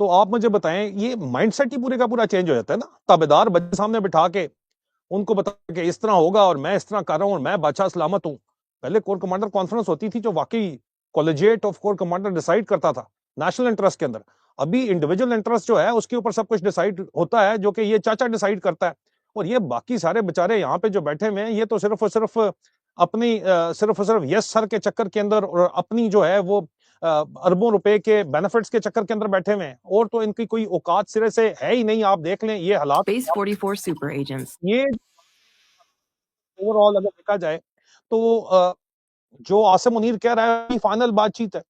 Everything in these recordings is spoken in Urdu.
تو آپ مجھے بتائیں یہ مائنڈ سیٹ ہی پورے کا پورا چینج ہو جاتا ہے نا. تابعدار بچے سامنے بٹھا کے ان کو بتا کہ اس طرح ہوگا اور میں اس طرح کر رہا ہوں اور میں بادشاہ سلامت ہوں. پہلے کور کمانڈر کانفرنس ہوتی تھی جو واقعی collegiate of corps commander decide کرتا تھا نیشنل انٹرسٹ کے اندر. ابھی انڈیویجول انٹرسٹ جو ہے اس کے اوپر سب کچھ ڈیسائیڈ ہوتا ہے جو کہ یہ چاچا ڈیسائیڈ کرتا ہے. اور یہ باقی سارے بےچارے یہاں پہ جو بیٹھے ہوئے ہیں یہ تو صرف اور صرف اپنی صرف اور صرف یس سر کے چکر کے اندر اور اپنی جو ہے وہ اربوں روپے کے بینیفٹس کے چکر کے اندر بیٹھے ہوئے ہیں, اور تو ان کی کوئی اوقات سرے سے ہے ہی نہیں. آپ دیکھ لیں یہ حالات, Space 44 super agents. یہ اوور آل اگر دیکھا جائے تو جو عاصم منیر کہہ رہا ہے فائنل بات چیت ہے,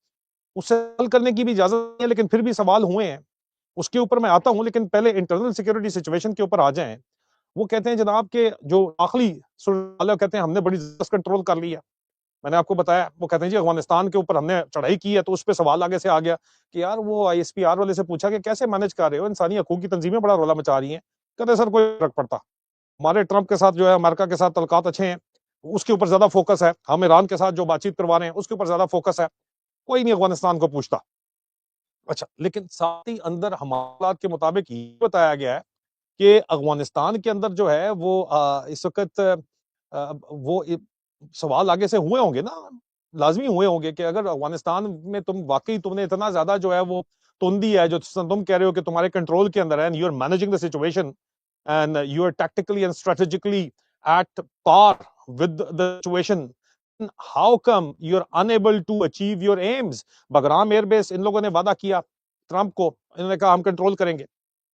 اس سے حل کرنے کی بھی اجازت نہیں ہے, لیکن پھر بھی سوال ہوئے ہیں اس کے اوپر میں آتا ہوں. لیکن پہلے انٹرنل سیکورٹی سچویشن کے اوپر آ جائیں. وہ کہتے ہیں جناب کہ جو داخلی صورت کہتے ہیں ہم نے بڑی زبردست کنٹرول کر لیا. میں نے آپ کو بتایا وہ کہتے ہیں جی افغانستان کے اوپر ہم نے چڑھائی کی ہے, تو اس پہ سوال آگے سے آ گیا کہ یار وہ آئی ایس پی آر والے سے پوچھا کہ کیسے مینج کر رہے ہو, انسانی حقوق کی تنظیمیں بڑا رولا مچا رہی ہیں. کہتے سر کوئی فرق پڑتا, ہمارے ٹرمپ کے ساتھ جو ہے امریکہ کے ساتھ تعلقات اچھے ہیں, اس کے اوپر زیادہ فوکس ہے. ہم ایران کے ساتھ جو بات چیت کروا رہے ہیں اس کے اوپر زیادہ فوکس ہے, کوئی نہیں افغانستان کو پوچھتا. اچھا, لیکن ساتھ ہی اندر حمالات کے مطابق یہ بتایا گیا ہے کہ افغانستان کے اندر جو ہے وہ اس وقت وہ سوال آگے سے ہوئے ہوں گے نا, لازمی ہوئے ہوں گے کہ اگر افغانستان میں تم واقعی تم نے اتنا زیادہ جو ہے وہ توندی ہے جو تم کہہ رہے ہو کہ تمہارے کنٹرول کے اندر ہے, you are managing the situation and you are tactically and strategically at par with the situation, how come you are unable to achieve your aims. Bagram air base ان لوگوں نے وعدہ کیا ٹرمپ کو, انہوں نے کہا ہم کنٹرول کریں گے.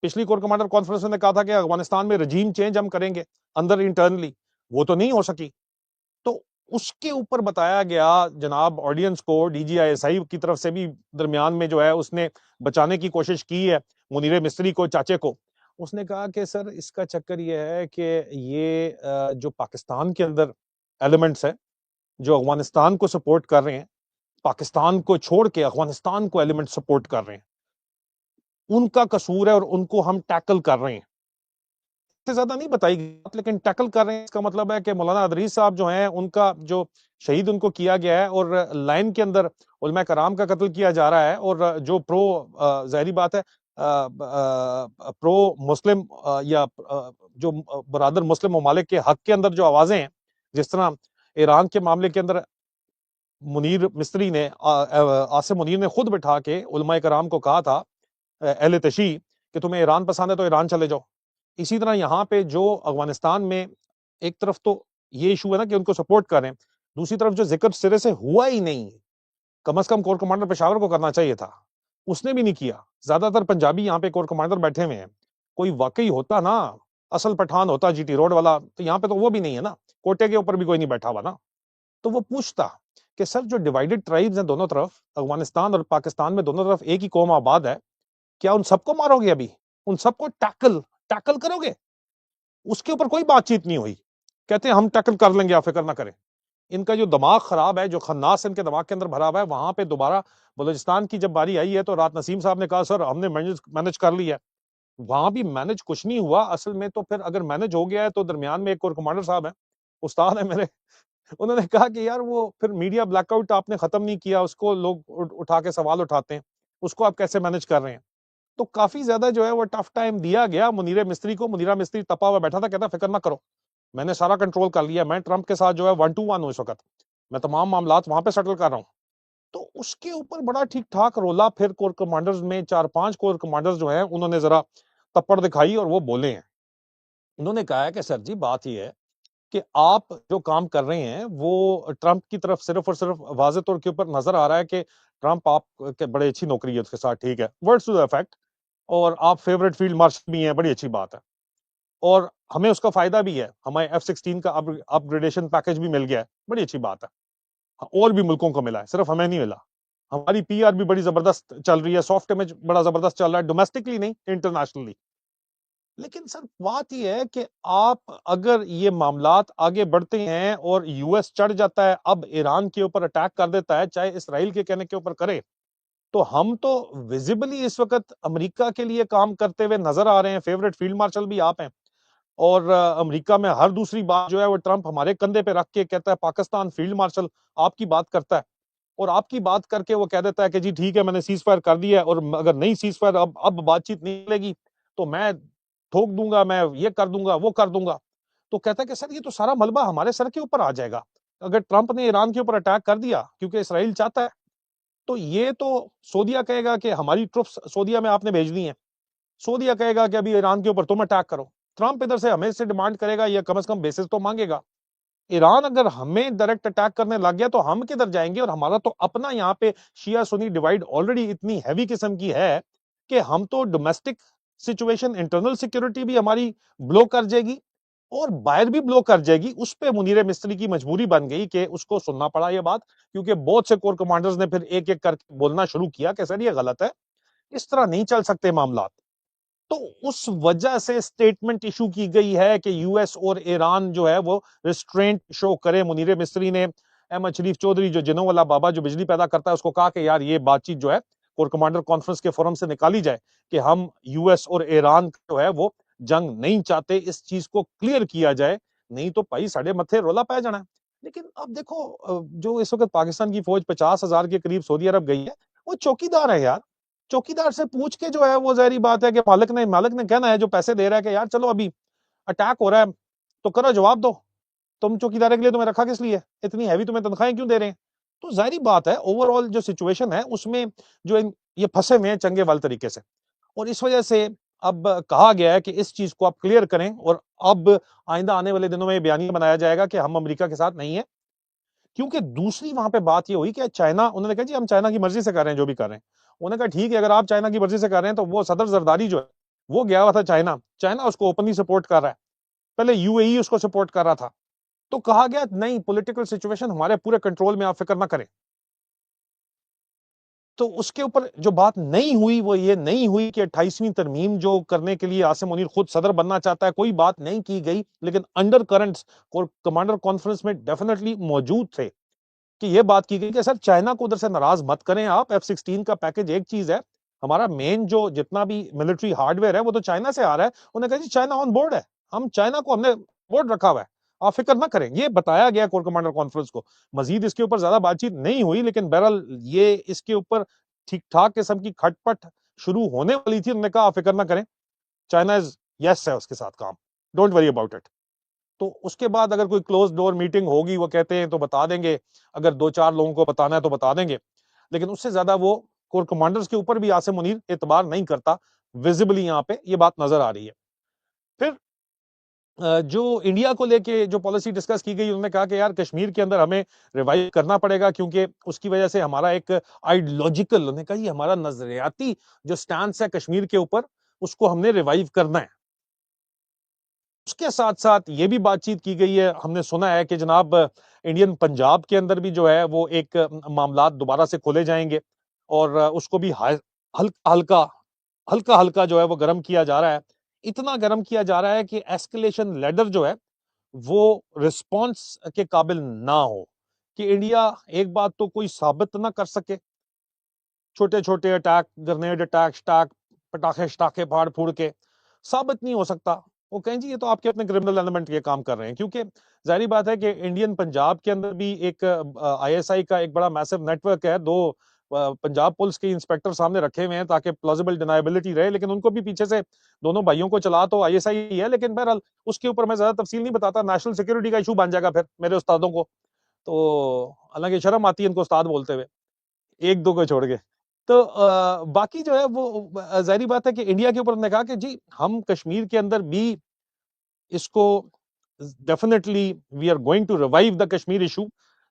پچھلی کور کمانڈر کانفرنس نے کہا تھا کہ افغانستان میں رجیم چینج ہم کریں گے اندر انٹرنلی, وہ تو نہیں ہو سکی. تو اس کے اوپر بتایا گیا جناب آڈینس کو, D G I S I کی طرف سے بھی درمیان میں جو ہے اس نے بچانے کی کوشش کی ہے منیر مستری کو, چاچے کو. اس نے کہا کہ سر اس کا چکر یہ ہے کہ یہ جو پاکستان کے اندر ایلیمنٹس ہیں جو افغانستان کو سپورٹ کر رہے ہیں, پاکستان کو چھوڑ کے افغانستان کو ایلیمنٹ سپورٹ کر رہے ہیں, ان کا قصور ہے اور ان کو ہم ٹیکل کر رہے ہیں. اس سے زیادہ نہیں بتائی گئی, لیکن ٹیکل کر رہے ہیں اس کا مطلب ہے کہ مولانا ادریس صاحب جو ہیں ان کا جو شہید ان کو کیا گیا ہے, اور لائن کے اندر علماء کرام کا قتل کیا جا رہا ہے, اور جو پرو ظاہری بات ہے پرو مسلم یا جو برادر مسلم ممالک کے حق کے اندر جو آوازیں ہیں, جس طرح ایران کے معاملے کے اندر منیر مستری نے عاصم منیر نے خود بٹھا کے علماء کرام کو کہا تھا اہل تشیع کہ تمہیں ایران پسند ہے تو ایران چلے جاؤ. اسی طرح یہاں پہ جو افغانستان میں ایک طرف تو یہ ایشو ہے نا کہ ان کو سپورٹ کریں, دوسری طرف جو ذکر سرے سے ہوا ہی نہیں, کم از کم کور کمانڈر پشاور کو کرنا چاہیے تھا, اس نے بھی نہیں کیا. زیادہ تر پنجابی یہاں پہ کور کمانڈر بیٹھے ہوئے ہیں, کوئی واقعی ہوتا نا اصل پٹھان ہوتا جی ٹی روڈ والا, تو یہاں پہ تو وہ بھی نہیں ہے نا, کوٹے کے اوپر بھی کوئی نہیں بیٹھا ہوا نا. تو وہ پوچھتا کہ سر جو ڈیوائیڈڈ ٹرائبز ہیں دونوں طرف, افغانستان اور پاکستان میں دونوں طرف ایک ہی قوم آباد ہے, کیا ان سب کو مارو گے ابھی, ان سب کو ٹیکل کرو گے؟ اس کے اوپر کوئی بات چیت نہیں ہوئی. کہتے ہیں ہم ٹیکل کر لیں گے, آپ فکر نہ کریں. ان کا جو دماغ خراب ہے, جو خناس ان کے دماغ کے اندر بھرا ہوا ہے, وہاں پہ دوبارہ بلوچستان کی جب باری آئی ہے تو رات نسیم صاحب نے کہا سر ہم نے مینج کر لیا. وہاں بھی مینج کچھ نہیں ہوا اصل میں. تو پھر اگر مینج ہو گیا ہے تو درمیان میں ایک اور کمانڈر صاحب ہیں, استاد ہیں میرے, انہوں نے کہا کہ یار وہ پھر میڈیا بلیک آؤٹ آپ نے ختم نہیں کیا, اس کو لوگ اٹھا کے سوال اٹھاتے ہیں, اس کو آپ کیسے مینج کر رہے ہیں. تو کافی زیادہ جو ہے وہ ٹف ٹائم دیا گیا منیر مستری کو. منیرا مستری تپا ہوا بیٹھا تھا, کہتا فکر نہ کرو میں نے سارا کنٹرول کر لیا, میں ٹرمپ کے ساتھ جو ہے 1-2-1 ہوں اس وقت, میں تمام معاملات وہاں پہ سیٹل کر رہا ہوں. تو اس کے اوپر بڑا ٹھیک ٹھاک رولا. پھر کور کمانڈرز میں 4-5 کور کمانڈرز جو ہیں انہوں نے ذرا تپڑ دکھائی اور وہ بولے ہیں. انہوں نے کہا ہے کہ سر جی بات یہ ہے کہ آپ جو کام کر رہے ہیں وہ ٹرمپ کی طرف صرف اور صرف واضح طور کے اوپر نظر آ رہا ہے کہ ٹرمپ آپ کے بڑے اچھی نوکری ہے اس کے ساتھ, ٹھیک ہے, ورڈز ٹو دی افیکٹ, اور آپ فیورٹ فیلڈ مارشل بھی ہیں, بڑی اچھی بات ہے, اور ہمیں اس کا فائدہ بھی ہے, ہمیں F-16 کا اپ گریڈیشن پیکج بھی مل گیا ہے, بڑی اچھی بات ہے, اور بھی ملکوں کو ملا ہے, صرف ہمیں نہیں ملا. ہماری پی آر بھی بڑی زبردست چل رہی ہے, سافٹ امیج بڑا زبردست چل رہا ہے, ڈومیسٹکلی نہیں انٹرنیشنلی. لیکن سر بات یہ ہے کہ آپ اگر یہ معاملات آگے بڑھتے ہیں اور یو ایس چڑھ جاتا ہے, اب ایران کے اوپر اٹیک کر دیتا ہے, چاہے اسرائیل کے کہنے کے اوپر کرے, تو ہم تو ویزیبلی اس وقت امریکہ کے لیے کام کرتے ہوئے نظر آ رہے ہیں. فیورٹ فیلڈ مارشل بھی آپ ہیں, اور امریکہ میں ہر دوسری بات جو ہے وہ ٹرمپ ہمارے کندھے پہ رکھ کے کہتا ہے پاکستان فیلڈ مارشل آپ کی بات کرتا ہے. اور آپ کی بات کر کے وہ کہہ دیتا ہے کہ جی ٹھیک ہے میں نے سیز فائر کر دیا ہے، اور اگر نہیں سیز فائر اب بات چیت نہیں ملے گی تو میں ٹھوک دوں گا، میں یہ کر دوں گا وہ کر دوں گا. تو کہتا ہے کہ سر یہ تو سارا ملبہ ہمارے سر کے اوپر آ جائے گا اگر ٹرمپ نے ایران کے اوپر اٹیک کر دیا، کیونکہ اسرائیل چاہتا ہے. تو یہ تو سعودیہ کہے گا کہ ہماری ٹروپس سعودیہ میں آپ نے بھیجنی ہے، سعودیہ کہے گا کہ ابھی ایران کے اوپر تم اٹیک کرو، ٹرمپ ادھر سے ہمیں سے ڈیمانڈ کرے گا یا کم از کم بیسس تو مانگے گا. ایران اگر ہمیں ڈائریکٹ اٹیک کرنے لگ گیا تو ہم کدھر جائیں گے؟ اور ہمارا تو اپنا یہاں پہ شیعہ سنی ڈیوائڈ آلریڈی اتنی ہیوی قسم کی ہے کہ ہم تو ڈومیسٹک سچویشن، انٹرنل سیکورٹی بھی ہماری بلو کر جائے گی اور باہر بھی بلو کر جائے گی. اس پہ منیر مستری کی مجبوری بن گئی کہ اس کو سننا پڑا یہ بات، کیونکہ بہت سے کور کمانڈرز نے پھر ایک ایک کر کے بولنا شروع کیا کہ سر یہ غلط ہے، اس طرح نہیں چل سکتے معاملات. تو اس وجہ سے سٹیٹمنٹ ایشو کی گئی ہے کہ یو ایس اور ایران جو ہے وہ ریسٹرینٹ شو کرے. منیر مستری نے احمد شریف چودھری جو جنوں والا بابا جو بجلی پیدا کرتا ہے اس کو کہا کہ یار یہ بات چیت جو ہے کور کمانڈر کانفرنس کے فورم سے نکالی جائے کہ ہم یو ایس اور ایران جو ہے وہ جنگ نہیں چاہتے، اس چیز کو کلیئر کیا جائے، نہیں تو بھائی ساڑھے متھے رولا پایا جانا ہے. لیکن اب دیکھو جو اس وقت پاکستان کی فوج 50,000 کے قریب سعودی عرب گئی ہے، وہ چوکیدار ہے یار. چوکیدار سے پوچھ کے جو ہے وہ ظاہری بات ہے کہ مالک نے کہنا ہے جو پیسے دے رہا ہے کہ یار چلو ابھی اٹیک ہو رہا ہے تو کرو جواب دو، تم چوکیدارے کے لیے تمہیں رکھا کس لیے، اتنی ہیوی تمہیں تنخواہیں کیوں دے رہے ہیں؟ تو ظاہری بات ہے اوور آل جو سچویشن ہے اس میں جو یہ پھنسے ہوئے ہیں چنگے وال طریقے سے، اور اس وجہ سے اب کہا گیا ہے کہ اس چیز کو آپ کلیئر کریں. اور اب آئندہ آنے والے دنوں میں یہ بیانیہ بنایا جائے گا کہ ہم امریکہ کے ساتھ نہیں ہیں. کیونکہ دوسری وہاں پہ بات یہ ہوئی کہ چائنا، انہوں نے کہا جی ہم چائنا کی مرضی سے کر رہے ہیں جو بھی کر رہے ہیں. انہوں نے کہا ٹھیک ہے اگر آپ چائنا کی مرضی سے کر رہے ہیں تو وہ صدر زرداری جو ہے وہ گیا ہوا تھا چائنا اس کو اوپنلی سپورٹ کر رہا ہے، پہلے یو اے ای اس کو سپورٹ کر رہا تھا. تو کہا گیا نہیں پولیٹیکل سچویشن ہمارے پورے کنٹرول میں، آپ فکر نہ کریں. تو اس کے اوپر جو بات نہیں ہوئی وہ یہ نہیں ہوئی کہ 28ویں ترمیم جو کرنے کے لیے عاصم منیر خود صدر بننا چاہتا ہے، کوئی بات نہیں کی گئی. لیکن انڈر کرنٹس کمانڈر کانفرنس میں ڈیفینیٹلی موجود تھے کہ یہ بات کی گئی کہ سر چائنا کو ادھر سے ناراض مت کریں آپ، F-16 کا پیکج ایک چیز ہے، ہمارا مین جو جتنا بھی ملٹری ہارڈ ویئر ہے وہ تو چائنا سے آ رہا ہے. انہوں نے کہا جی چائنا آن بورڈ ہے، ہم چائنا کو ہم نے بورڈ رکھا ہوا ہے، آپ فکر نہ کریں. یہ بتایا گیا کور کمانڈر کانفرنس کو. مزید اس کے اوپر زیادہ بات چیت نہیں ہوئی، لیکن بہرحال یہ اس کے اوپر ٹھیک ٹھاک قسم کی کھٹ پٹ شروع ہونے والی تھی. انہوں نے کہا آپ فکر نہ کریں، چائنا یس ہے اس کے ساتھ کام، ڈونٹ وری اباؤٹ اٹ. تو اس کے بعد اگر کوئی کلوز ڈور میٹنگ ہوگی وہ کہتے ہیں تو بتا دیں گے، اگر 2-4 لوگوں کو بتانا ہے تو بتا دیں گے، لیکن اس سے زیادہ وہ کور کمانڈرز کے اوپر بھی عاصم منیر اعتبار نہیں کرتا. ویزیبلی یہاں پہ یہ بات نظر آ رہی ہے. پھر جو انڈیا کو لے کے جو پالیسی ڈسکس کی گئی، انہوں نے کہا کہ یار کشمیر کے اندر ہمیں ریوائیو کرنا پڑے گا کیونکہ اس کی وجہ سے ہمارا ایک آئیڈیولوجیکل، انہوں نے کہا یہ ہمارا نظریاتی جو سٹانس ہے کشمیر کے اوپر اس کو ہم نے ریوائیو کرنا ہے. اس کے ساتھ ساتھ یہ بھی بات چیت کی گئی ہے، ہم نے سنا ہے کہ جناب انڈین پنجاب کے اندر بھی جو ہے وہ ایک معاملات دوبارہ سے کھولے جائیں گے اور اس کو بھی ہلکا ہلکا جو ہے وہ گرم کیا جا رہا ہے. اتنا گرم کیا جا رہا ہے کہ ایسکلیشن لیڈر جو ہے وہ رسپانس کے قابل نہ ہو، کہ انڈیا ایک بات تو کوئی ثابت نہ کر سکے. چھوٹے چھوٹے اٹیک، گرنیڈ اٹیک شٹاک پٹاخے شٹاخے پھاڑ پھوڑ کے ثابت نہیں ہو سکتا. وہ کہیں جی یہ تو آپ کے اپنے کرمنل ایلیمنٹ یہ کام کر رہے ہیں، کیونکہ ظاہری بات ہے کہ انڈین پنجاب کے اندر بھی ایک آئی ایس آئی کا ایک بڑا میسو نیٹ ورک ہے. 2 پنجاب پولیس کے انسپیکٹر سامنے رکھے ہوئے ہیں تاکہ پلازیبل ڈینائبلٹی رہے، لیکن ان کو بھی پیچھے سے دونوں بھائیوں کو چلا تو آئی ایس آئی ہی ہے. لیکن بہرحال اس کے اوپر میں زیادہ تفصیل نہیں بتاتا، نیشنل سیکورٹی کا ایشو بن جائے گا پھر میرے استادوں کو. تو حالانکہ شرم آتی ہے ان کو استاد بولتے ہوئے، ایک دو کو چھوڑ کے. تو باقی جو ہے وہ ظاہری بات ہے کہ انڈیا کے اوپر نے کہا کہ جی ہم کشمیر کے اندر بھی اس کو definitely we are going to revive the Kashmir issue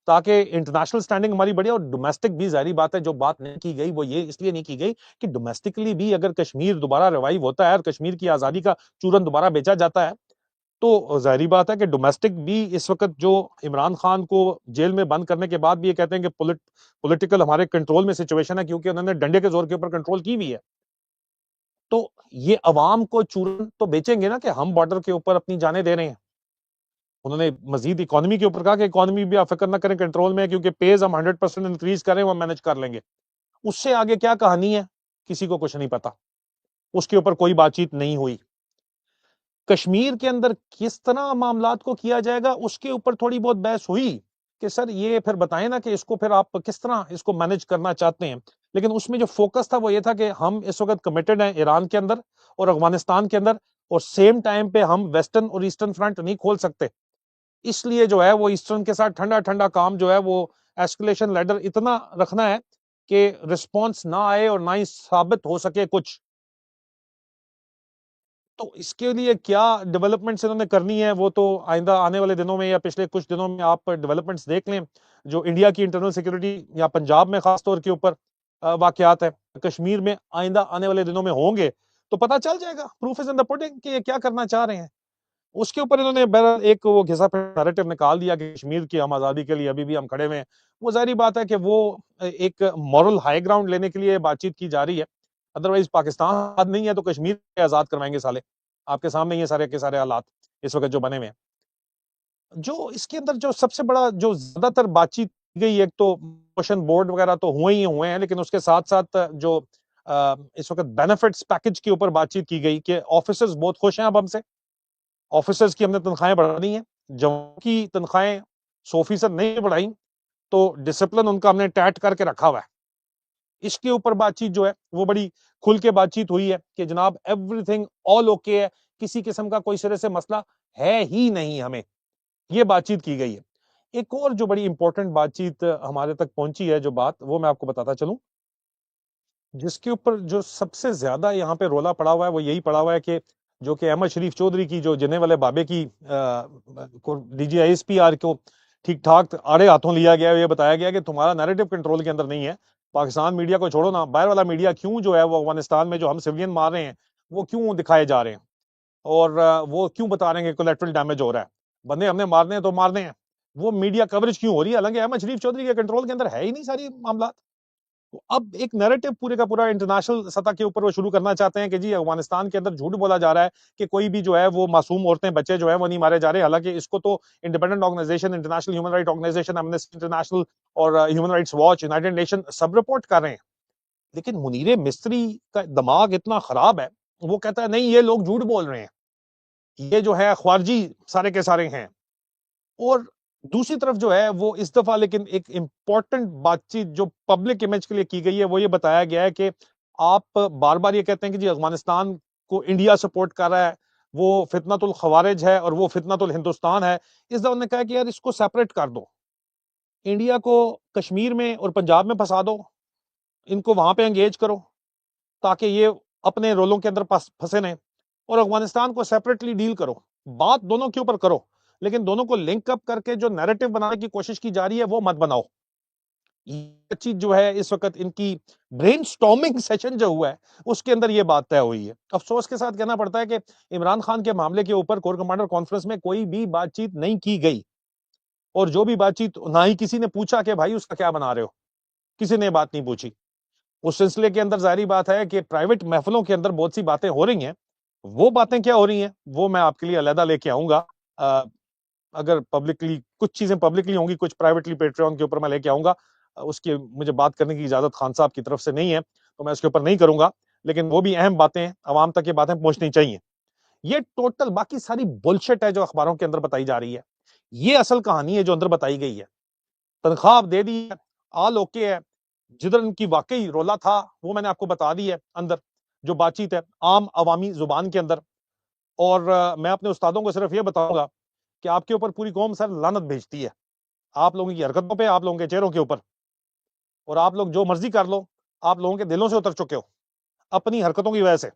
تاکہ انٹرنیشنل سٹینڈنگ ہماری بڑھے. اور ڈومیسٹک بھی ظاہری بات ہے جو بات نہیں کی گئی وہ یہ اس لیے نہیں کی گئی کہ ڈومیسٹکلی بھی اگر کشمیر دوبارہ ریوائیو ہوتا ہے اور کشمیر کی آزادی کا چورن دوبارہ بیچا جاتا ہے تو ظاہری بات ہے کہ ڈومیسٹک بھی اس وقت جو عمران خان کو جیل میں بند کرنے کے بعد بھی یہ کہتے ہیں کہ پولیٹیکل ہمارے کنٹرول میں سچویشن ہے کیونکہ انہوں نے ڈنڈے کے زور کے اوپر کنٹرول کی ہوئی ہے. تو یہ عوام کو چورن تو بیچیں گے نا کہ ہم بارڈر کے اوپر اپنی جانیں دے رہے ہیں. انہوں نے مزید اکانومی کے اوپر کہا کہ اکانومی بھی آپ فکر نہ کریں کنٹرول میں ہے کیونکہ پیز ہم 100% انکریز کریں وہ مینج کر لیں گے. اس سے آگے کیا کہانی ہے کسی کو کچھ نہیں پتا، اس کے اوپر کوئی بات چیت نہیں ہوئی. کشمیر کے اندر کس طرح معاملات کو کیا جائے گا اس کے اوپر تھوڑی بہت بحث ہوئی کہ سر یہ پھر بتائیں نا کہ اس کو پھر آپ کس طرح اس کو مینج کرنا چاہتے ہیں. لیکن اس میں جو فوکس تھا وہ یہ تھا کہ ہم اس وقت کمیٹڈ ہیں ایران کے اندر اور افغانستان کے اندر, اور سیم ٹائم پہ ہم ویسٹرن اور ایسٹرن فرنٹ نہیں کھول سکتے. اس لیے جو ہے وہ ایسٹرن کے ساتھ ٹھنڈا ٹھنڈا کام جو ہے وہ ایسکلیشن لیڈر اتنا رکھنا ہے کہ رسپانس نہ آئے اور نہ ہی ثابت ہو سکے کچھ. تو اس کے لیے کیا ڈیولپمنٹس انہوں نے کرنی ہے وہ تو آئندہ آنے والے دنوں میں یا پچھلے کچھ دنوں میں آپ ڈیولپمنٹس دیکھ لیں. جو انڈیا کی انٹرنل سیکورٹی یا پنجاب میں خاص طور کے اوپر واقعات ہیں, کشمیر میں آئندہ آنے والے دنوں میں ہوں گے تو پتہ چل جائے گا, proof is in the pudding, کہ یہ کیا کرنا چاہ رہے ہیں. اس کے اوپر انہوں نے بہرحال ایک وہ گھسا پھرا نیریٹو نکال دیا کہ کشمیر کی ہم آزادی کے لیے ابھی بھی ہم کھڑے ہوئے ہیں. وہ ظاہری بات ہے کہ وہ ایک مورل ہائی گراؤنڈ لینے کے لیے بات چیت کی جا رہی ہے. ادروائز پاکستان آزاد نہیں ہے تو کشمیر آزاد کروائیں گے سالے. آپ کے سامنے یہ سارے کے سارے حالات اس وقت جو بنے ہوئے ہیں. جو اس کے اندر جو سب سے بڑا جو زیادہ تر بات چیت کی گئی, ایک تو موشن بورڈ وغیرہ تو ہوئے ہیں, لیکن اس کے ساتھ ساتھ جو اس وقت بینیفٹس پیکج کے اوپر بات چیت کی گئی کہ آفیسرز بہت خوش ہیں اب ہم سے. آفیسرز کی ہم نے تنخواہیں بڑھانی ہیں, جوانوں کی تنخواہیں 100% نہیں بڑھائیں تو ڈسپلن ان کا ہم نے ٹائٹ کر کے رکھا ہوا ہے. اس کے اوپر بات چیت جو ہے وہ بڑی کھل کے بات چیت ہوئی ہے کہ جناب ایوری تھنگ آل اوکے ہے, کسی قسم کا کوئی سرے سے مسئلہ ہے ہی نہیں ہمیں. یہ بات چیت کی گئی ہے. ایک اور جو بڑی امپورٹنٹ بات چیت ہمارے تک پہنچی ہے جو بات, وہ میں آپ کو بتاتا چلوں, جس کے اوپر جو سب سے زیادہ یہاں پہ رولا پڑا ہوا ہے وہ یہی پڑا ہوا ہے کہ جو کہ احمد شریف چودھری کی جو جنے والے بابے کی D G I S P R کو ٹھیک ٹھاک آڑے ہاتھوں لیا گیا, یہ بتایا گیا کہ تمہارا نیریٹو کنٹرول کے اندر نہیں ہے. پاکستان میڈیا کو چھوڑو نا, باہر والا میڈیا کیوں جو ہے وہ افغانستان میں جو ہم سویلین مار رہے ہیں وہ کیوں دکھائے جا رہے ہیں, اور وہ کیوں بتا رہے ہیں کہ کولیٹرل ڈیمیج ہو رہا ہے, بندے ہم نے مارنے ہیں تو مارنے ہیں, وہ میڈیا کوریج کیوں ہو رہی ہے, حالانکہ احمد شریف چودھری کے کنٹرول کے اندر ہے ہی نہیں ساری معاملات. اب ایک نیریٹو پورے کا پورا انٹرنیشنل سطح کے اوپر وہ شروع کرنا چاہتے ہیں کہ جی افغانستان کے اندر جھوٹ بولا جا رہا ہے کہ کوئی بھی جو ہے وہ معصوم عورتیں بچے جو ہیں وہ نہیں مارے جا رہے, حالانکہ اس کو تو independent organisation, international human right organisation, Amnesty International اور Human Rights Watch, United Nation سب رپورٹ کر رہے ہیں. لیکن منیر مستری کا دماغ اتنا خراب ہے, وہ کہتا ہے نہیں یہ لوگ جھوٹ بول رہے ہیں, یہ جو ہے خارجی سارے کے سارے ہیں. اور دوسری طرف جو ہے وہ اس دفعہ لیکن ایک امپورٹنٹ بات چیت جو پبلک امیج کے لیے کی گئی ہے وہ یہ بتایا گیا ہے کہ آپ بار بار یہ کہتے ہیں کہ جی افغانستان کو انڈیا سپورٹ کر رہا ہے, وہ فتنۃ الخوارج ہے اور وہ فتنۃ الہندوستان ہے. اس دفعہ نے کہا کہ یار اس کو سیپریٹ کر دو, انڈیا کو کشمیر میں اور پنجاب میں پھنسا دو, ان کو وہاں پہ انگیج کرو تاکہ یہ اپنے رولوں کے اندر پھنسے نہیں, اور افغانستان کو سیپریٹلی ڈیل کرو. بات دونوں کے اوپر کرو, لیکن دونوں کو لنک اپ کر کے جو نیریٹو بنانے کی کوشش کی جا رہی ہے وہ مت بناؤ. یہ چیز جو ہے اس وقت ان کی برین سٹارمنگ سیشن جو ہوا ہے اس کے اندر یہ بات طے ہوئی ہے. افسوس کے ساتھ کہنا پڑتا ہے کہ عمران خان کے معاملے کے اوپر کور کمانڈر کانفرنس میں کوئی بھی بات چیت نہیں کی گئی, اور جو بھی بات چیت نہ ہی کسی نے پوچھا کہ بھائی اس کا کیا بنا رہے ہو, کسی نے بات نہیں پوچھی. اس سلسلے کے اندر ظاہری بات ہے کہ پرائیویٹ محفلوں کے اندر بہت سی باتیں ہو رہی ہیں, وہ باتیں کیا ہو رہی ہیں وہ میں آپ کے لیے علیحدہ لے کے آؤں گا. اگر پبلکلی کچھ چیزیں پبلکلی ہوں گی, کچھ پرائیویٹلی پیٹریون کے اوپر میں لے کے آؤں گا. اس کی مجھے بات کرنے کی اجازت خان صاحب کی طرف سے نہیں ہے تو میں اس کے اوپر نہیں کروں گا, لیکن وہ بھی اہم باتیں ہیں, عوام تک یہ باتیں پہنچنی چاہیے. یہ ٹوٹل باقی ساری بلشٹ ہے جو اخباروں کے اندر بتائی جا رہی ہے, یہ اصل کہانی ہے جو اندر بتائی گئی ہے. تنخواہ دے دی ہے, آل اوکے ہے, جدھر ان کی واقعی رولا تھا وہ میں نے آپ کو بتا دی ہے اندر جو بات چیت ہے عام عوامی زبان کے اندر. اور میں اپنے استادوں کو صرف یہ بتاؤں گا کہ آپ کے اوپر پوری قوم سر لعنت بھیجتی ہے, آپ لوگوں کی حرکتوں پہ, آپ لوگوں کے چہروں کے اوپر, اور آپ لوگ جو مرضی کر لو, آپ لوگوں کے دلوں سے اتر چکے ہو اپنی حرکتوں کی وجہ سے.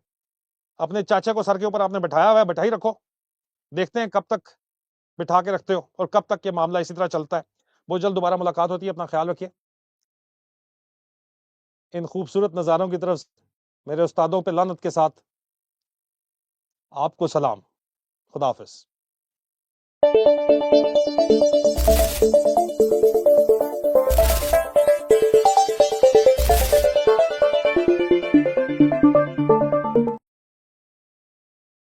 اپنے چاچا کو سر کے اوپر آپ نے بٹھایا ہوا ہے, بٹھائی رکھو, دیکھتے ہیں کب تک بٹھا کے رکھتے ہو اور کب تک یہ معاملہ اسی طرح چلتا ہے. بہت جلد دوبارہ ملاقات ہوتی ہے, اپنا خیال رکھیے. ان خوبصورت نظاروں کی طرف میرے استادوں پہ لعنت کے ساتھ آپ کو سلام. خدا حافظ.